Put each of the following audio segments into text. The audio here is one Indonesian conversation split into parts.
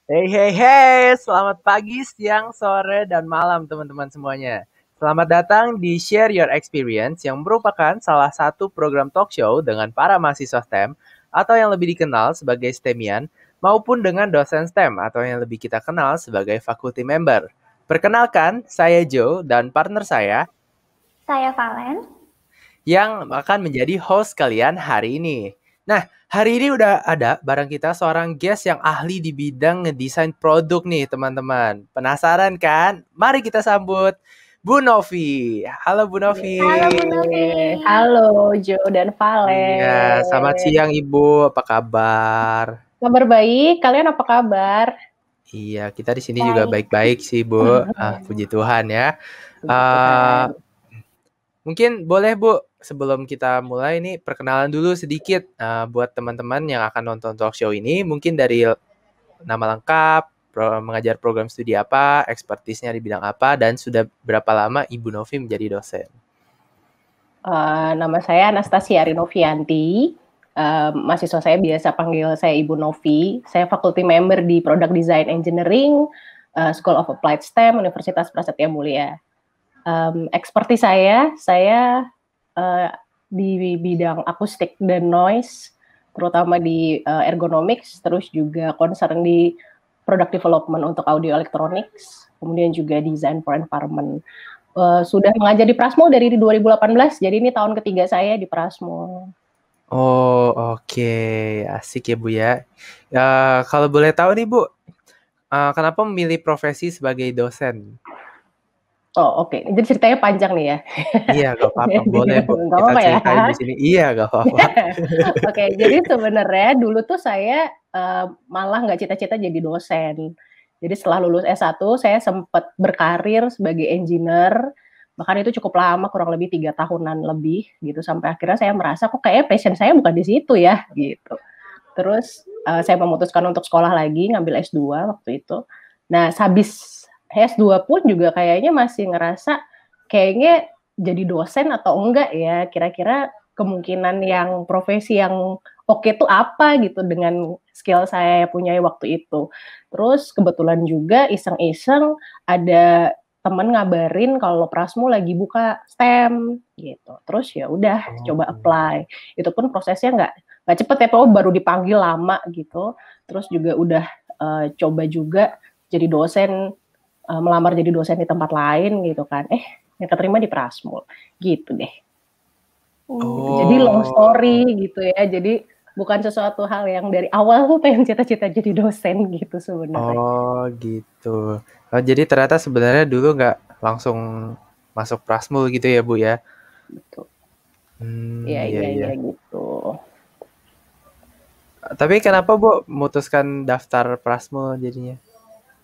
Hey, hey, hey, selamat pagi, siang, sore, dan malam teman-teman semuanya. Selamat datang di Share Your Experience yang merupakan salah satu program talk show dengan para mahasiswa STEM atau yang lebih dikenal sebagai STEMian maupun dengan dosen STEM atau yang lebih kita kenal sebagai faculty member. Perkenalkan, saya Joe dan partner saya Saya Valen. yang akan menjadi host kalian hari ini. Nah, hari ini udah ada bareng kita seorang guest yang ahli di bidang ngedesain produk nih, teman-teman. Penasaran kan? Mari kita sambut Bu Novi. Halo Bu Novi. Halo Bu Novi. Halo Jo dan Iya, selamat Valen. siang Ibu. Apa kabar? Kabar baik, kalian apa kabar? Iya, kita di sini juga Baik. baik-baik sih, Bu. Puji Tuhan ya. Puji Eh, Tuhan. Mungkin boleh Bu, sebelum kita mulai nih perkenalan dulu sedikit buat teman-teman yang akan nonton talk show ini. Mungkin dari nama lengkap, mengajar program studi apa, ekspertisnya di bidang apa, dan sudah berapa lama Ibu Novi menjadi dosen. Nama saya Anastasia Rinovianti. Mahasiswa saya biasa panggil saya Ibu Novi. Saya faculty member di Product Design Engineering, School of Applied STEM, Universitas Prasetya Mulia. Ekspertis saya di bidang akustik dan noise, terutama di ergonomics, terus juga concern di product development untuk audio electronics, kemudian juga design for environment. Sudah mengajar di Prasmo dari 2018, jadi ini tahun ketiga saya di Prasmo. Oh, oke. Asik ya Bu ya. Kalau boleh tahu nih Bu, kenapa memilih profesi sebagai dosen? Oh, oke. Jadi ceritanya panjang nih ya. Iya, gak apa-apa. Boleh Bu, Nggak kita apa-apa ya. ceritain di sini. Iya, gak apa-apa. Oke, jadi sebenarnya dulu tuh saya malah nggak cita-cita jadi dosen. Jadi setelah lulus S1, saya sempat berkarir sebagai engineer, bahkan itu cukup lama, kurang lebih 3 tahunan lebih, gitu. Sampai akhirnya saya merasa, kok kayaknya passion saya bukan di situ ya, gitu. Terus saya memutuskan untuk sekolah lagi, ngambil S2 waktu itu. Nah, habis S2 pun juga kayaknya masih ngerasa, kayaknya jadi dosen atau enggak ya, kira-kira kemungkinan yang profesi yang oke tuh apa gitu dengan skill saya punya waktu itu. Terus kebetulan juga iseng-iseng ada temen ngabarin kalau Prasmo lagi buka STEM gitu. Terus ya udah coba apply. Itu pun prosesnya nggak cepet ya, baru dipanggil lama gitu. Terus juga udah coba juga jadi dosen, melamar jadi dosen di tempat lain gitu kan. Yang keterima di Prasmo gitu deh. Jadi long story gitu ya. Jadi bukan sesuatu hal yang dari awal tuh pengen cita-cita jadi dosen gitu sebenarnya. Oh gitu. Oh, jadi ternyata sebenarnya dulu nggak langsung masuk Prasmul gitu ya Bu ya? Betul. Iya Iya gitu. Tapi kenapa Bu memutuskan daftar Prasmul jadinya?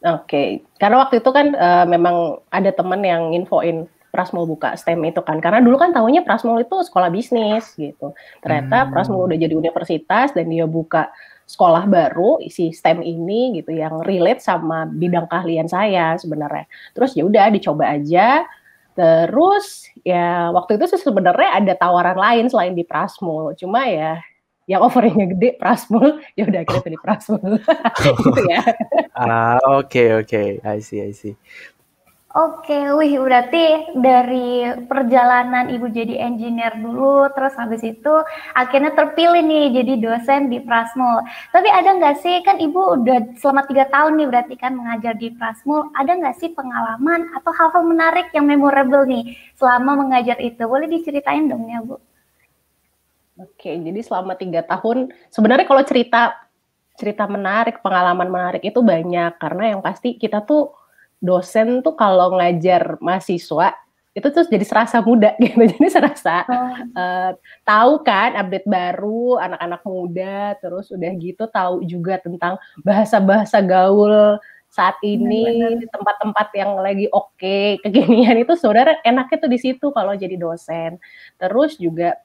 Oke, karena waktu itu kan memang ada teman yang infoin Prasmul buka STEM itu kan. Karena dulu kan tahunya Prasmul itu sekolah bisnis gitu. Ternyata Prasmul udah jadi universitas dan dia buka sekolah baru isi STEM ini gitu yang relate sama bidang keahlian saya sebenarnya. Terus ya udah dicoba aja. Terus ya waktu itu sebenarnya ada tawaran lain selain di Prasmul. Cuma ya yang offeringnya gede Prasmul, ya udah akhirnya pilih Prasmul. Gitu ya. Oke. I see. Oke, wih berarti dari perjalanan Ibu jadi engineer dulu, terus habis itu akhirnya terpilih nih jadi dosen di Prasmul. Tapi ada nggak sih, kan Ibu udah selama 3 tahun nih berarti kan mengajar di Prasmul, ada nggak sih pengalaman atau hal-hal menarik yang memorable nih selama mengajar itu? Boleh diceritain dong ya Bu? Oke, jadi selama 3 tahun, sebenarnya kalau cerita menarik, pengalaman menarik itu banyak, karena yang pasti kita tuh dosen tuh kalau ngajar mahasiswa itu tuh jadi serasa muda gitu, jadi serasa tahu kan update baru anak-anak muda, terus udah gitu tahu juga tentang bahasa-bahasa gaul saat ini di tempat-tempat yang lagi oke, kekinian itu sebenarnya enaknya tuh di situ kalau jadi dosen. Terus juga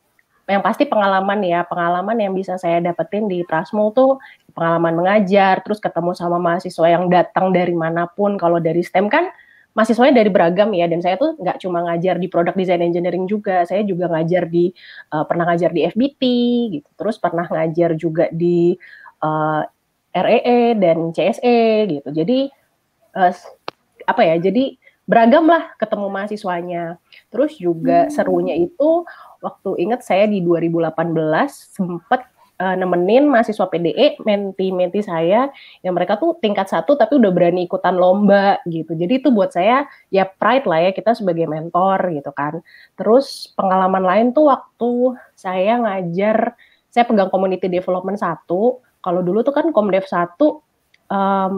yang pasti pengalaman yang bisa saya dapetin di Prasmul tuh pengalaman mengajar, terus ketemu sama mahasiswa yang datang dari manapun. Kalau dari STEM kan mahasiswanya dari beragam ya, dan saya tuh nggak cuma ngajar di product design engineering juga, saya juga ngajar pernah ngajar di FBT gitu, terus pernah ngajar juga di REE dan CSE gitu. Jadi jadi beragam lah ketemu mahasiswanya. Terus juga serunya itu waktu ingat saya di 2018 sempat nemenin mahasiswa PDE, menti saya, yang mereka tuh tingkat 1 tapi udah berani ikutan lomba gitu. Jadi itu buat saya ya pride lah ya, kita sebagai mentor gitu kan. Terus pengalaman lain tuh waktu saya ngajar, saya pegang community development 1. Kalau dulu tuh kan Komdev 1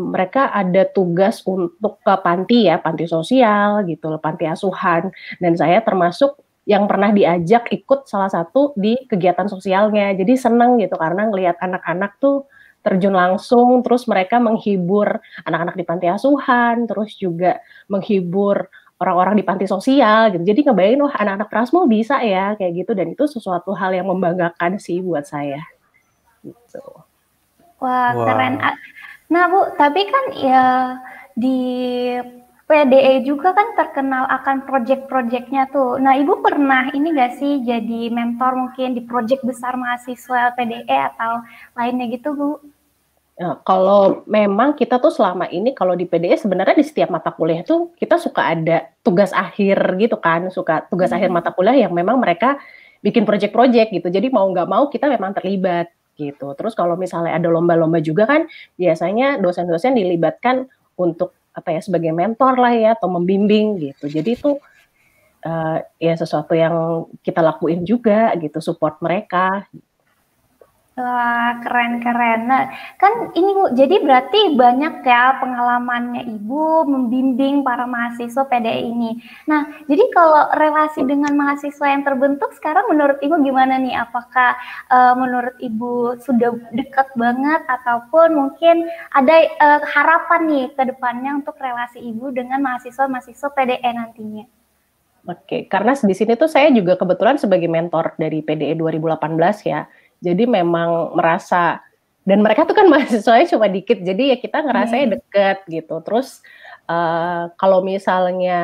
mereka ada tugas untuk ke panti ya, panti sosial gitu, panti asuhan. Dan saya termasuk yang pernah diajak ikut salah satu di kegiatan sosialnya. Jadi seneng gitu karena ngelihat anak-anak tuh terjun langsung, terus mereka menghibur anak-anak di panti asuhan, terus juga menghibur orang-orang di panti sosial gitu. Jadi ngebayangin wah anak-anak Prasmo bisa ya kayak gitu, dan itu sesuatu hal yang membanggakan sih buat saya. Gitu. Wah, keren. Nah, Bu, tapi kan ya di PDE juga kan terkenal akan proyek-proyeknya tuh. Nah, Ibu pernah ini nggak sih jadi mentor mungkin di proyek besar mahasiswa PDE atau lainnya gitu, Bu? Nah, kalau memang kita tuh selama ini kalau di PDE sebenarnya di setiap mata kuliah tuh kita suka ada tugas akhir gitu kan, suka tugas akhir mata kuliah yang memang mereka bikin proyek-proyek gitu. Jadi mau nggak mau kita memang terlibat gitu. Terus kalau misalnya ada lomba-lomba juga kan biasanya dosen-dosen dilibatkan untuk sebagai mentor lah ya atau membimbing gitu. Jadi itu ya sesuatu yang kita lakuin juga gitu, support mereka. Wah, keren-keren. Nah, kan ini Bu, jadi berarti banyak ya pengalamannya Ibu membimbing para mahasiswa PDI ini. Nah, jadi kalau relasi dengan mahasiswa yang terbentuk sekarang menurut Ibu gimana nih? Apakah menurut Ibu sudah dekat banget ataupun mungkin ada harapan nih ke depannya untuk relasi Ibu dengan mahasiswa-mahasiswa PDE nantinya? Oke, karena di sini tuh saya juga kebetulan sebagai mentor dari PDE 2018 ya. Jadi memang merasa, dan mereka tuh kan mahasiswanya cuma dikit, jadi ya kita ngerasanya deket gitu. Terus kalau misalnya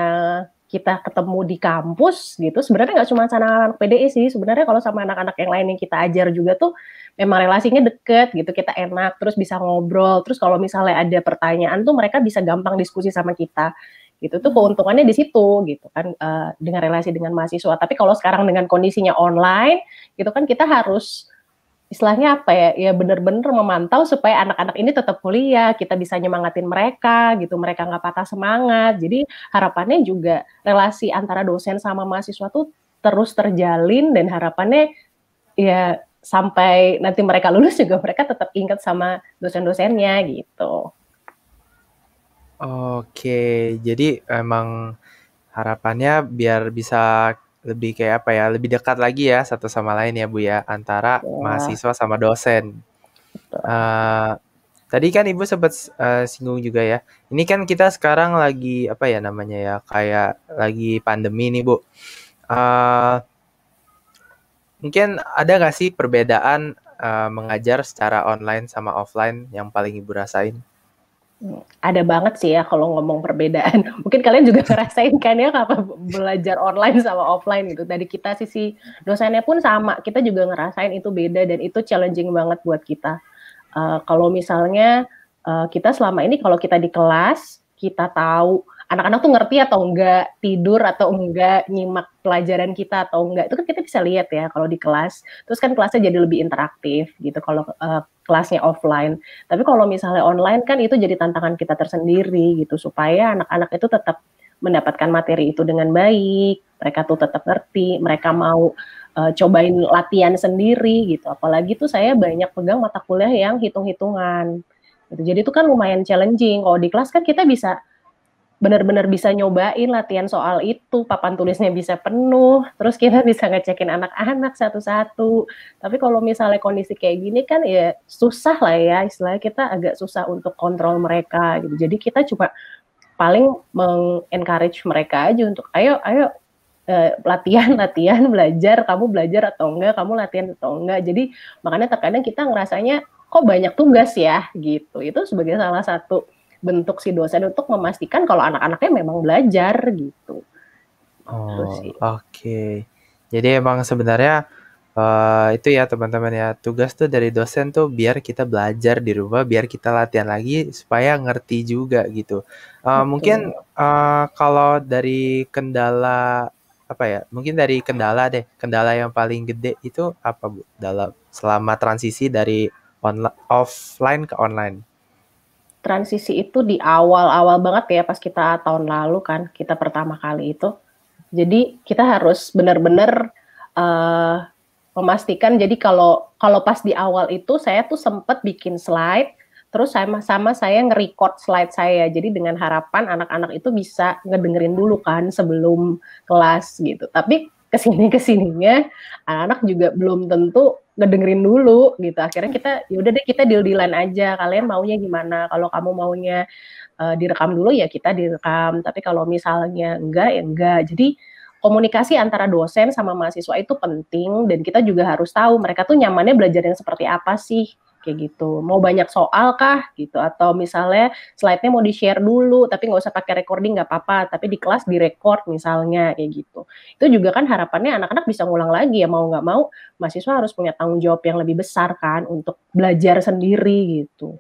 kita ketemu di kampus gitu, sebenarnya nggak cuma sama anak PDI sih, sebenarnya kalau sama anak-anak yang lain yang kita ajar juga tuh memang relasinya deket gitu, kita enak, terus bisa ngobrol. Terus kalau misalnya ada pertanyaan tuh mereka bisa gampang diskusi sama kita. Gitu tuh keuntungannya di situ gitu kan, dengan relasi dengan mahasiswa. Tapi kalau sekarang dengan kondisinya online gitu kan kita harus istilahnya ya benar-benar memantau supaya anak-anak ini tetap kuliah, kita bisa nyemangatin mereka gitu, mereka nggak patah semangat. Jadi harapannya juga relasi antara dosen sama mahasiswa tuh terus terjalin, dan harapannya ya sampai nanti mereka lulus juga mereka tetap ingat sama dosen-dosennya gitu. Oke, jadi emang harapannya biar bisa lebih kayak lebih dekat lagi ya satu sama lain ya Bu ya, antara mahasiswa sama dosen. Tadi kan Ibu sempat singgung juga ya, ini kan kita sekarang lagi kayak lagi pandemi nih Bu. Mungkin ada nggak sih perbedaan mengajar secara online sama offline yang paling Ibu rasain? Ada banget sih ya kalau ngomong perbedaan. Mungkin kalian juga ngerasain kan ya apa belajar online sama offline gitu. Dari kita sisi dosennya pun sama, kita juga ngerasain itu beda dan itu challenging banget buat kita. Kalau misalnya kita selama ini kalau kita di kelas, kita tahu anak-anak tuh ngerti atau enggak, tidur atau enggak, nyimak pelajaran kita atau enggak, itu kan kita bisa lihat ya kalau di kelas. Terus kan kelasnya jadi lebih interaktif gitu kalau kelasnya offline. Tapi kalau misalnya online kan itu jadi tantangan kita tersendiri gitu, supaya anak-anak itu tetap mendapatkan materi itu dengan baik, mereka tuh tetap ngerti, mereka mau cobain latihan sendiri gitu. Apalagi tuh saya banyak pegang mata kuliah yang hitung-hitungan gitu. Jadi itu kan lumayan challenging. Kalau di kelas kan kita bisa benar-benar bisa nyobain latihan soal itu, papan tulisnya bisa penuh, terus kita bisa ngecekin anak-anak satu-satu. Tapi kalau misalnya kondisi kayak gini kan ya susah lah ya, istilahnya kita agak susah untuk kontrol mereka gitu. Jadi kita cuma paling mengencourage mereka aja untuk ayo latihan belajar, kamu belajar atau enggak, kamu latihan atau enggak. Jadi makanya terkadang kita ngerasanya kok banyak tugas ya gitu. Itu sebagai salah satu bentuk si dosen untuk memastikan kalau anak-anaknya memang belajar gitu. Oh, oke. Jadi emang sebenarnya Itu ya teman-teman ya, tugas tuh dari dosen tuh biar kita belajar di rumah, biar kita latihan lagi supaya ngerti juga gitu. Mungkin Betul. kalau dari kendala apa ya? Mungkin dari kendala deh, kendala yang paling gede itu apa Bu? Dalam selama transisi dari offline ke online. Transisi itu di awal-awal banget ya pas kita tahun lalu kan, kita pertama kali itu. Jadi kita harus benar-benar memastikan. Jadi kalau pas di awal itu saya tuh sempat bikin slide, terus sama saya nge-record slide saya. Jadi dengan harapan anak-anak itu bisa ngedengerin dulu kan sebelum kelas gitu. Tapi kesininya anak-anak juga belum tentu ngedengerin dulu gitu. Akhirnya kita yaudah deh kita deal-dealan aja. Kalian maunya gimana? Kalau kamu maunya direkam dulu ya kita direkam. Tapi kalau misalnya enggak ya enggak. Jadi komunikasi antara dosen sama mahasiswa itu penting dan kita juga harus tahu mereka tuh nyamannya belajar yang seperti apa sih kayak gitu. Mau banyak soal kah gitu atau misalnya slide-nya mau di-share dulu tapi nggak usah pakai recording nggak apa-apa tapi di kelas di-record misalnya kayak gitu. Itu juga kan harapannya anak-anak bisa ngulang lagi ya mau nggak mau mahasiswa harus punya tanggung jawab yang lebih besar kan untuk belajar sendiri gitu.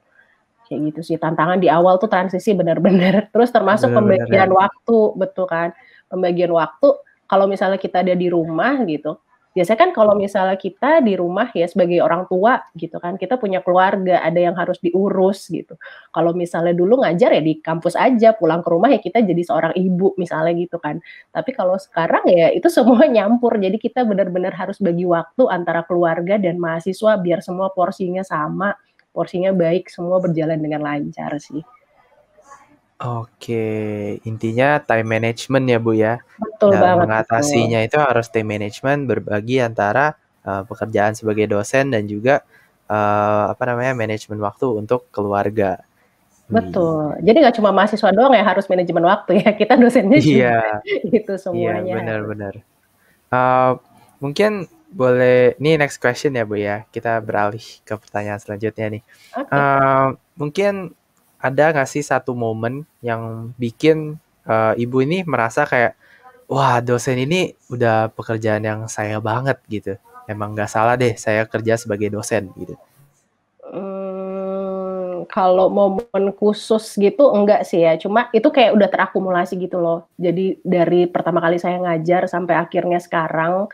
Kayak gitu sih tantangan di awal tuh transisi benar-benar terus termasuk Bener-bener ya. pembagian waktu betul kan pembagian waktu kalau misalnya kita ada di rumah gitu biasanya kan kalau misalnya kita di rumah ya sebagai orang tua gitu kan kita punya keluarga ada yang harus diurus gitu kalau misalnya dulu ngajar ya di kampus aja pulang ke rumah ya kita jadi seorang ibu misalnya gitu kan tapi kalau sekarang ya itu semua nyampur jadi kita benar-benar harus bagi waktu antara keluarga dan mahasiswa biar semua porsinya sama porsinya baik, semua berjalan dengan lancar sih. Oke, intinya time management ya Bu ya. Betul Dalam banget mengatasinya itu. itu harus time management berbagi antara pekerjaan sebagai dosen dan juga apa namanya manajemen waktu untuk keluarga. Wih. Betul. Jadi nggak cuma mahasiswa doang ya harus manajemen waktu ya, kita dosennya Iya, juga itu iya semuanya harus. benar-benar. Eh, Mungkin boleh, ini next question ya Bu ya. Kita beralih ke pertanyaan selanjutnya nih. Oke. Mungkin ada nggak sih satu momen yang bikin Ibu ini merasa kayak, wah dosen ini udah pekerjaan yang saya banget gitu. Emang nggak salah deh saya kerja sebagai dosen gitu. Kalau momen khusus gitu enggak sih ya, cuma itu kayak udah terakumulasi gitu loh. Jadi dari pertama kali saya ngajar sampai akhirnya sekarang,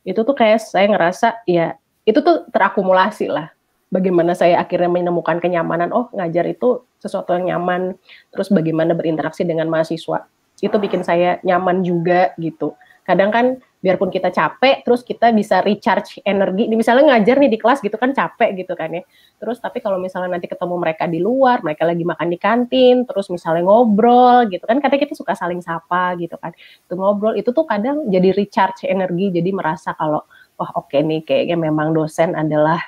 itu tuh kayak saya ngerasa ya itu tuh terakumulasi lah. Bagaimana saya akhirnya menemukan kenyamanan, oh ngajar itu sesuatu yang nyaman, terus bagaimana berinteraksi dengan mahasiswa, itu bikin saya nyaman juga gitu. Kadang kan biarpun kita capek, terus kita bisa recharge energi, misalnya ngajar nih di kelas gitu kan capek gitu kan ya, terus tapi kalau misalnya nanti ketemu mereka di luar, mereka lagi makan di kantin, terus misalnya ngobrol gitu kan, kadang kita suka saling sapa gitu kan, itu ngobrol, itu tuh kadang jadi recharge energi, jadi merasa kalau, wah oke nih, kayaknya memang dosen adalah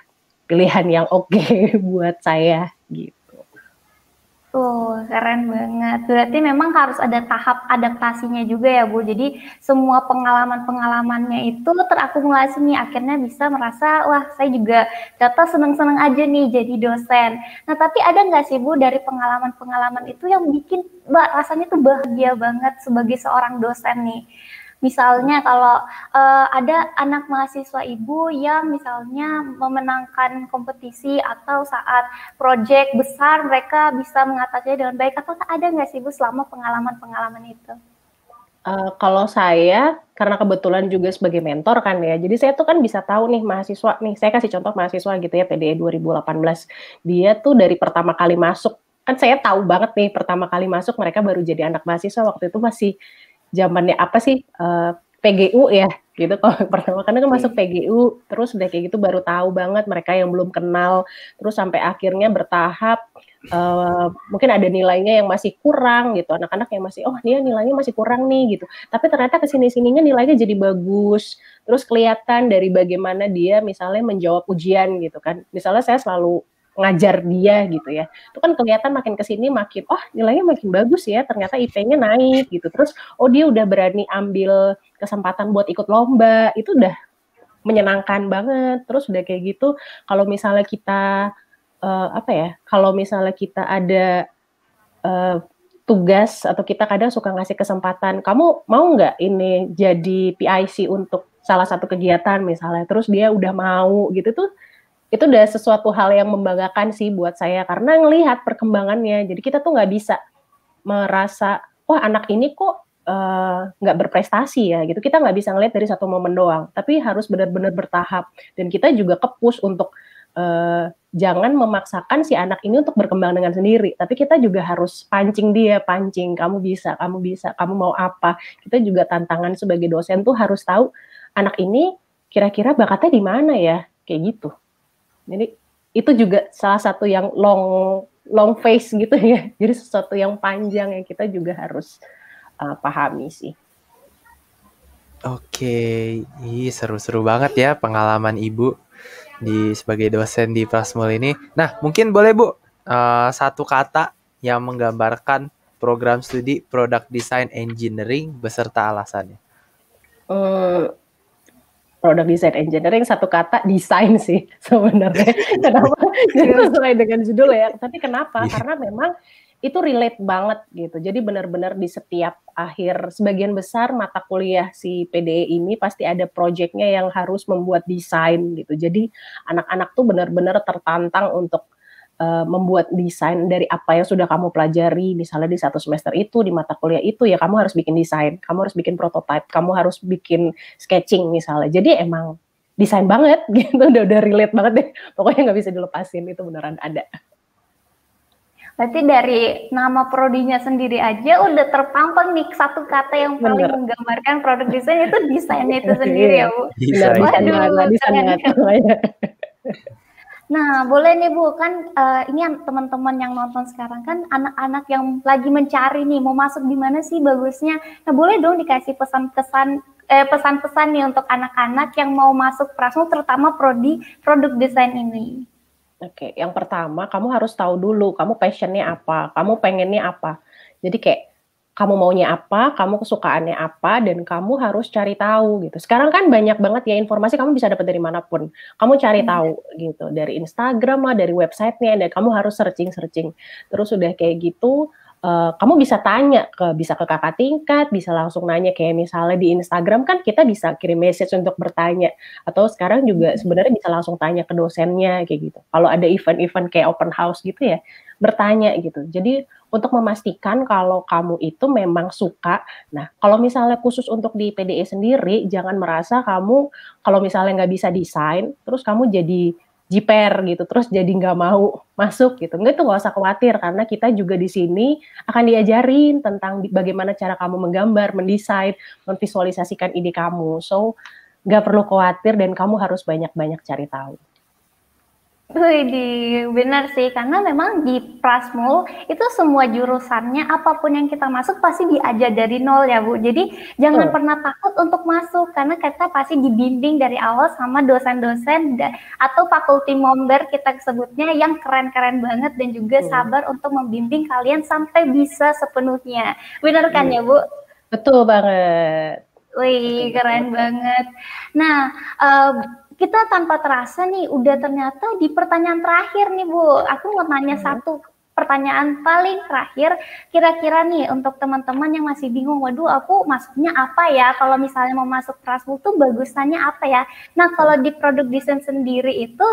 pilihan yang oke buat saya gitu. Tuh, keren banget. Berarti memang harus ada tahap adaptasinya juga ya, Bu. Jadi semua pengalaman-pengalamannya itu terakumulasi nih, akhirnya bisa merasa, wah saya juga ternyata seneng-seneng aja nih jadi dosen. Nah, tapi ada nggak sih, Bu, dari pengalaman-pengalaman itu yang bikin rasanya tuh bahagia banget sebagai seorang dosen nih? Misalnya kalau ada anak mahasiswa ibu yang misalnya memenangkan kompetisi atau saat proyek besar mereka bisa mengatasinya dengan baik, atau ada nggak sih Bu selama pengalaman-pengalaman itu? Kalau saya, karena kebetulan juga sebagai mentor kan ya, jadi saya tuh kan bisa tahu nih mahasiswa nih, saya kasih contoh mahasiswa gitu ya, PDE 2018, dia tuh dari pertama kali masuk, kan saya tahu banget nih pertama kali masuk mereka baru jadi anak mahasiswa, waktu itu masih zamannya apa sih, PGU ya, gitu. Kalau pertama kan masuk PGU, terus udah kayak gitu baru tahu banget mereka yang belum kenal, terus sampai akhirnya bertahap, mungkin ada nilainya yang masih kurang gitu, anak-anak yang masih, oh dia nilainya masih kurang nih gitu, tapi ternyata kesini-sininya nilainya jadi bagus, terus kelihatan dari bagaimana dia misalnya menjawab ujian gitu kan, misalnya saya selalu ngajar dia gitu ya, itu kan kelihatan makin kesini makin, oh nilainya makin bagus ya, ternyata IP-nya naik gitu, terus oh dia udah berani ambil kesempatan buat ikut lomba, itu udah menyenangkan banget. Terus udah kayak gitu, kalau misalnya kita kalau misalnya kita ada tugas atau kita kadang suka ngasih kesempatan, kamu mau nggak ini jadi PIC untuk salah satu kegiatan misalnya, terus dia udah mau gitu tuh, itu udah sesuatu hal yang membanggakan sih buat saya karena ngelihat perkembangannya. Jadi kita tuh nggak bisa merasa wah anak ini kok nggak berprestasi ya gitu. Kita nggak bisa ngelihat dari satu momen doang, tapi harus benar-benar bertahap. Dan kita juga ke-push untuk jangan memaksakan si anak ini untuk berkembang dengan sendiri, tapi kita juga harus pancing dia, kamu bisa, kamu mau apa. Kita juga tantangan sebagai dosen tuh harus tahu anak ini kira-kira bakatnya di mana ya, kayak gitu. Jadi itu juga salah satu yang long face gitu ya. Jadi sesuatu yang panjang yang kita juga harus pahami sih. Oke, seru-seru banget ya pengalaman Ibu sebagai dosen di Prasmul ini. Nah, mungkin boleh Bu, satu kata yang menggambarkan program studi Product Design Engineering beserta alasannya. Product Design Engineering, satu kata, desain sih sebenarnya. Kenapa? Jadi sesuai dengan judul ya. Tapi kenapa? Karena memang itu relate banget gitu. Jadi benar-benar di setiap akhir, sebagian besar mata kuliah si PDE ini pasti ada project-nya yang harus membuat desain gitu. Jadi anak-anak tuh benar-benar tertantang untuk membuat desain dari apa yang sudah kamu pelajari, misalnya di satu semester itu, di mata kuliah itu, ya kamu harus bikin desain, kamu harus bikin prototype, kamu harus bikin sketching misalnya. Jadi emang desain banget gitu, udah relate banget deh. Pokoknya nggak bisa dilepasin, itu beneran ada. Berarti dari nama prodinya sendiri aja udah terpampang nih satu kata yang paling menggambarkan produk desain itu desainnya itu sendiri ya Bu. Desain banget. Nah, boleh nih Bu, kan ini teman-teman yang nonton sekarang kan anak-anak yang lagi mencari nih mau masuk di mana sih bagusnya. Nah, boleh dong dikasih pesan-pesan nih untuk anak-anak yang mau masuk Prasmul terutama prodi produk desain ini. Oke, yang pertama kamu harus tahu dulu kamu passionnya apa, kamu pengennya apa. Jadi kayak kamu maunya apa, kamu kesukaannya apa, dan kamu harus cari tahu gitu. Sekarang kan banyak banget ya informasi, kamu bisa dapat dari manapun. Kamu cari tahu gitu, dari Instagram lah, dari websitenya, dan kamu harus searching. Terus udah kayak gitu, kamu bisa tanya bisa ke kakak tingkat, bisa langsung nanya kayak misalnya di Instagram kan kita bisa kirim message untuk bertanya, atau sekarang juga sebenarnya bisa langsung tanya ke dosennya kayak gitu. Kalau ada event-event kayak open house gitu ya, bertanya gitu. Jadi untuk memastikan kalau kamu itu memang suka. Nah, kalau misalnya khusus untuk di PDE sendiri, jangan merasa kamu kalau misalnya nggak bisa desain, terus kamu jadi jiper gitu, terus jadi nggak mau masuk gitu. Nggak, itu nggak usah khawatir, karena kita juga di sini akan diajarin tentang bagaimana cara kamu menggambar, mendesain, memvisualisasikan ide kamu. So, nggak perlu khawatir dan kamu harus banyak-banyak cari tahu. Wih, benar sih, karena memang di Prasmul itu semua jurusannya apapun yang kita masuk pasti diajar dari nol ya Bu. Jadi jangan pernah takut untuk masuk karena kita pasti dibimbing dari awal sama dosen-dosen atau faculty member kita sebutnya yang keren-keren banget dan juga sabar untuk membimbing kalian sampai bisa sepenuhnya. Benar kan ya Bu? Betul banget. Wih, keren banget. Nah, kita tanpa terasa nih udah ternyata di pertanyaan terakhir nih Bu. Aku mau nanya satu pertanyaan paling terakhir. Kira-kira nih untuk teman-teman yang masih bingung, waduh aku masuknya apa ya? Kalau misalnya mau masuk Prasmul tuh bagusannya apa ya? Nah, kalau di produk desain sendiri itu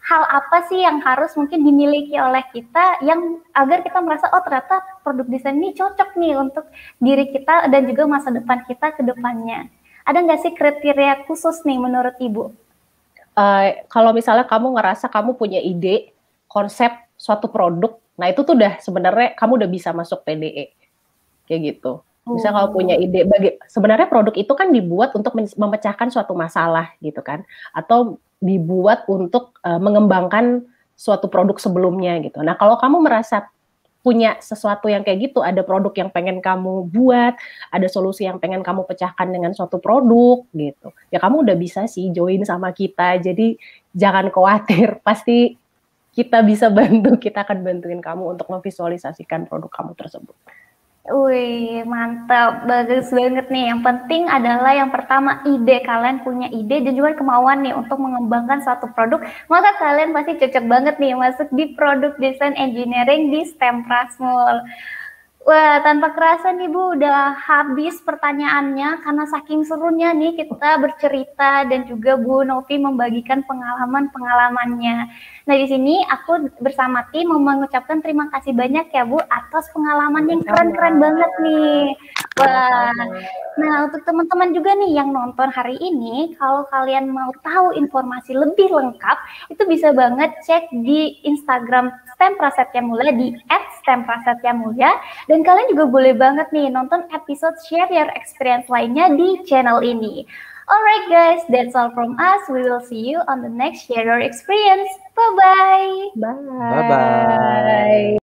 hal apa sih yang harus mungkin dimiliki oleh kita yang agar kita merasa oh ternyata produk desain ini cocok nih untuk diri kita dan juga masa depan kita ke depannya. Ada nggak sih kriteria khusus nih menurut Ibu? Kalau misalnya kamu ngerasa kamu punya ide, konsep suatu produk, nah itu tuh udah sebenarnya kamu udah bisa masuk PDE, kayak gitu. Misalnya kalau punya ide, sebenarnya produk itu kan dibuat untuk memecahkan suatu masalah gitu kan, atau dibuat untuk mengembangkan suatu produk sebelumnya gitu. Nah kalau kamu merasa punya sesuatu yang kayak gitu, ada produk yang pengen kamu buat, ada solusi yang pengen kamu pecahkan dengan suatu produk gitu. Ya kamu udah bisa sih join sama kita, jadi jangan khawatir, pasti kita bisa bantu, kita akan bantuin kamu untuk memvisualisasikan produk kamu tersebut. Wih, mantap, bagus banget nih. Yang penting adalah yang pertama ide, kalian punya ide dan juga kemauan nih untuk mengembangkan suatu produk, maka kalian pasti cocok banget nih masuk di produk desain engineering di STEM Prasmul. Wah, tanpa kerasa nih Bu, udah habis pertanyaannya karena saking serunya nih kita bercerita dan juga Bu Novi membagikan pengalaman-pengalamannya. Nah, di sini aku bersama tim mau mengucapkan terima kasih banyak ya Bu atas pengalaman yang keren-keren banget nih. Wah, nah untuk teman-teman juga nih yang nonton hari ini, kalau kalian mau tahu informasi lebih lengkap, itu bisa banget cek di Instagram STEM Prasetya Mulia di @stemprasetyamulia. Dan kalian juga boleh banget nih nonton episode Share Your Experience lainnya di channel ini. Alright guys, that's all from us. We will see you on the next Share Your Experience. Bye-bye. Bye. Bye-bye.